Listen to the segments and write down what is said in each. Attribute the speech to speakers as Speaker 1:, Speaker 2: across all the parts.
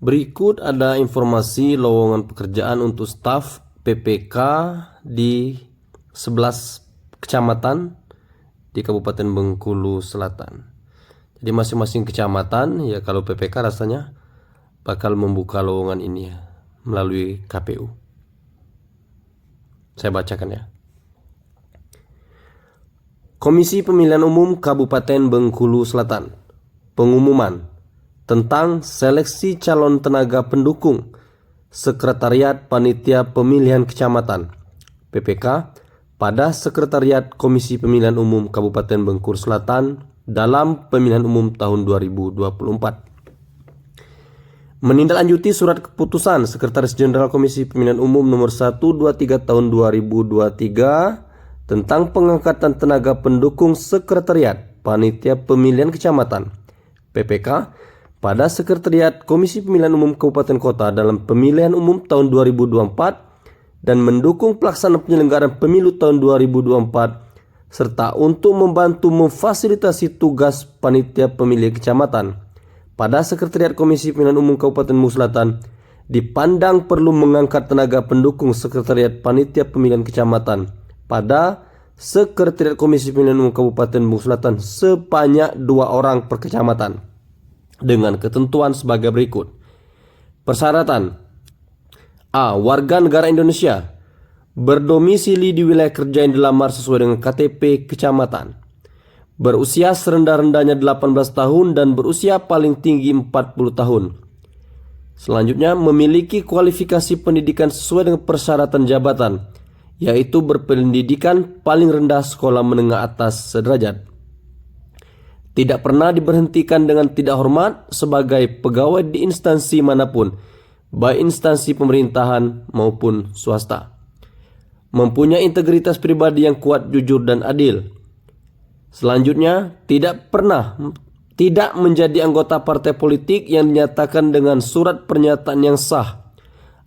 Speaker 1: Berikut ada informasi lowongan pekerjaan untuk staf PPK di 11 kecamatan di Kabupaten Bengkulu Selatan. Jadi masing-masing kecamatan ya kalau PPK rasanya bakal membuka lowongan ini ya, melalui KPU. Saya bacakan ya. Komisi Pemilihan Umum Kabupaten Bengkulu Selatan. Pengumuman tentang seleksi calon tenaga pendukung Sekretariat Panitia Pemilihan Kecamatan PPK pada Sekretariat Komisi Pemilihan Umum Kabupaten Bengkulu Selatan dalam pemilihan umum tahun 2024. Menindaklanjuti surat keputusan Sekretaris Jenderal Komisi Pemilihan Umum nomor 123 tahun 2023 tentang pengangkatan tenaga pendukung Sekretariat Panitia Pemilihan Kecamatan PPK pada Sekretariat Komisi Pemilihan Umum Kabupaten Kota dalam pemilihan umum tahun 2024 dan mendukung pelaksanaan penyelenggaraan pemilu tahun 2024 serta untuk membantu memfasilitasi tugas panitia pemilihan kecamatan pada Sekretariat Komisi Pemilihan Umum Kabupaten Bengkulu Selatan dipandang perlu mengangkat tenaga pendukung Sekretariat Panitia Pemilihan Kecamatan pada Sekretariat Komisi Pemilihan Umum Kabupaten Bengkulu Selatan sebanyak 2 orang per kecamatan dengan ketentuan sebagai berikut. Persyaratan: A. Warga negara Indonesia berdomisili di wilayah kerja yang dilamar sesuai dengan KTP kecamatan, berusia serendah-rendahnya 18 tahun dan berusia paling tinggi 40 tahun. Selanjutnya, memiliki kualifikasi pendidikan sesuai dengan persyaratan jabatan, yaitu berpendidikan paling rendah sekolah menengah atas sederajat. Tidak pernah diberhentikan dengan tidak hormat sebagai pegawai di instansi manapun, baik instansi pemerintahan maupun swasta. Mempunyai integritas pribadi yang kuat, jujur, dan adil. Selanjutnya, tidak menjadi anggota partai politik yang dinyatakan dengan surat pernyataan yang sah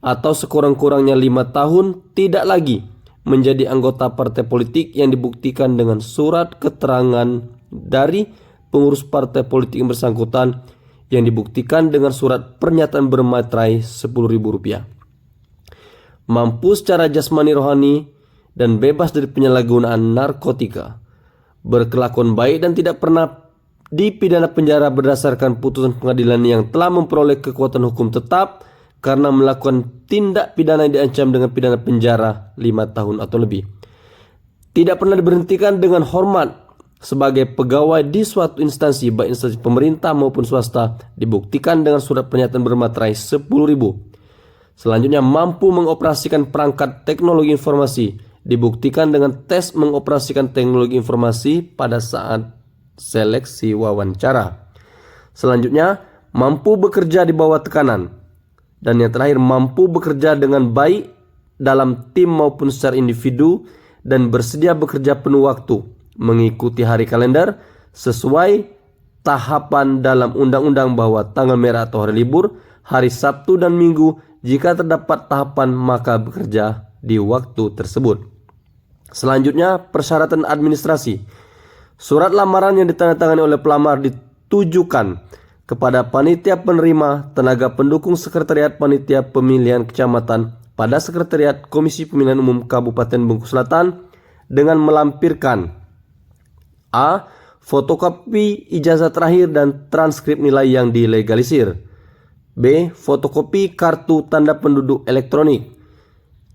Speaker 1: atau sekurang-kurangnya 5 tahun tidak lagi menjadi anggota partai politik yang dibuktikan dengan surat keterangan dari pengurus partai politik yang bersangkutan yang dibuktikan dengan surat pernyataan bermaterai Rp10.000. Mampu secara jasmani rohani dan bebas dari penyalahgunaan narkotika. Berkelakuan baik dan tidak pernah dipidana penjara berdasarkan putusan pengadilan yang telah memperoleh kekuatan hukum tetap karena melakukan tindak pidana yang diancam dengan pidana penjara 5 tahun atau lebih. Tidak pernah diberhentikan dengan hormat sebagai pegawai di suatu instansi, baik instansi pemerintah maupun swasta, dibuktikan dengan surat pernyataan bermaterai Rp10.000. Selanjutnya, mampu mengoperasikan perangkat teknologi informasi, dibuktikan dengan tes mengoperasikan teknologi informasi pada saat seleksi wawancara. Selanjutnya, mampu bekerja di bawah tekanan. Dan yang terakhir, mampu bekerja dengan baik dalam tim maupun secara individu dan bersedia bekerja penuh waktu, mengikuti hari kalender sesuai tahapan dalam undang-undang bahwa tanggal merah atau hari libur, hari Sabtu dan Minggu jika terdapat tahapan maka bekerja di waktu tersebut. Selanjutnya, persyaratan administrasi. Surat lamaran yang ditandatangani oleh pelamar ditujukan kepada panitia penerima tenaga pendukung Sekretariat Panitia Pemilihan Kecamatan pada Sekretariat Komisi Pemilihan Umum Kabupaten Bengkulu Selatan dengan melampirkan: A. Fotokopi ijazah terakhir dan transkrip nilai yang dilegalisir. B. Fotokopi kartu tanda penduduk elektronik.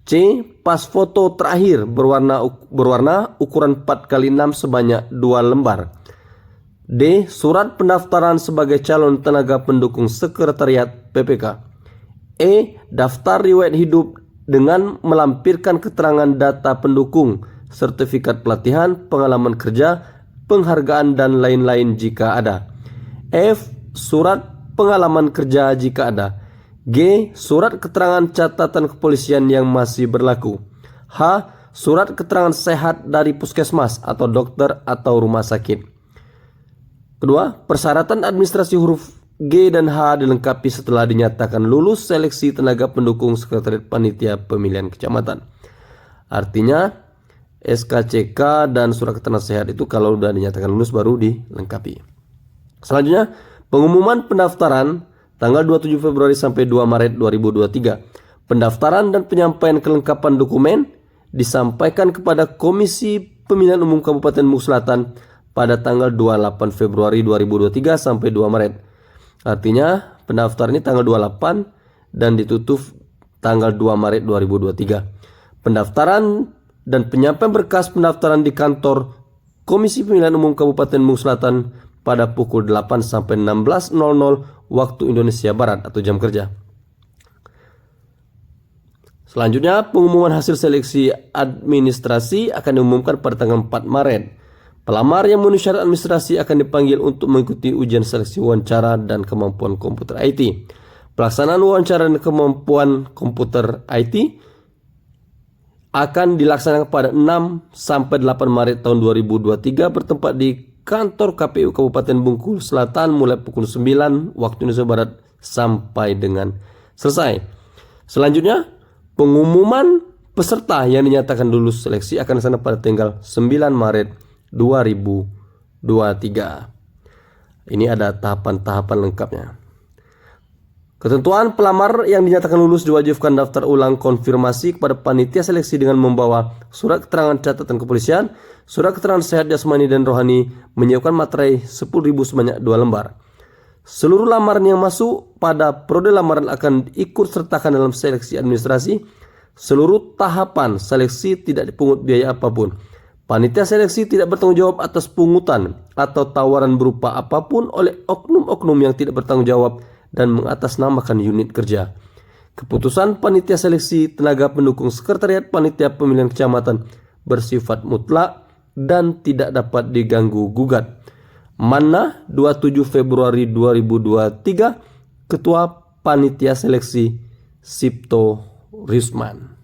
Speaker 1: C. Pas foto terakhir berwarna ukuran 4x6 sebanyak 2 lembar. D. Surat pendaftaran sebagai calon tenaga pendukung Sekretariat PPK. E. Daftar riwayat hidup dengan melampirkan keterangan data pendukung, sertifikat pelatihan, pengalaman kerja, penghargaan dan lain-lain jika ada. F. Surat pengalaman kerja jika ada. G. Surat keterangan catatan kepolisian yang masih berlaku. H. Surat keterangan sehat dari puskesmas atau dokter atau rumah sakit. Kedua, persyaratan administrasi huruf G dan H dilengkapi setelah dinyatakan lulus seleksi tenaga pendukung Sekretariat Panitia Pemilihan Kecamatan. Artinya SKCK dan surat keterangan sehat itu kalau sudah dinyatakan lulus baru dilengkapi. Selanjutnya, pengumuman pendaftaran tanggal 27 Februari sampai 2 Maret 2023. Pendaftaran dan penyampaian kelengkapan dokumen disampaikan kepada Komisi Pemilihan Umum Kabupaten Muhu Selatan pada tanggal 28 Februari 2023 sampai 2 Maret. Artinya pendaftaran ini tanggal 28 dan ditutup tanggal 2 Maret 2023. Pendaftaran dan penyampaian berkas pendaftaran di kantor Komisi Pemilihan Umum Kabupaten Muhu Selatan pada pukul 8 sampai 16.00 waktu Indonesia Barat atau jam kerja. Selanjutnya, pengumuman hasil seleksi administrasi akan diumumkan pada tanggal 4 Maret. Pelamar yang memenuhi syarat administrasi akan dipanggil untuk mengikuti ujian seleksi wawancara dan kemampuan komputer IT. Pelaksanaan wawancara dan kemampuan komputer IT akan dilaksanakan pada 6 sampai 8 Maret tahun 2023 bertempat di kantor KPU Kabupaten Bengkulu Selatan mulai pukul 9 waktu Indonesia Barat sampai dengan selesai. Selanjutnya, pengumuman peserta yang dinyatakan lulus seleksi akan dilaksanakan pada tanggal 9 Maret 2023. Ini ada tahapan-tahapan lengkapnya. Ketentuan pelamar yang dinyatakan lulus diwajibkan daftar ulang konfirmasi kepada panitia seleksi dengan membawa surat keterangan catatan kepolisian, surat keterangan sehat jasmani dan rohani, menyiapkan materai 10.000 sebanyak 2 lembar. Seluruh lamaran yang masuk pada periode lamaran akan ikut sertakan dalam seleksi administrasi. Seluruh tahapan seleksi tidak dipungut biaya apapun. Panitia seleksi tidak bertanggung jawab atas pungutan atau tawaran berupa apapun oleh oknum-oknum yang tidak bertanggung jawab dan mengatasnamakan unit kerja. Keputusan panitia seleksi tenaga pendukung sekretariat panitia pemilihan kecamatan bersifat mutlak dan tidak dapat diganggu gugat. Manna 27 Februari 2023, Ketua Panitia Seleksi Sipto Risman.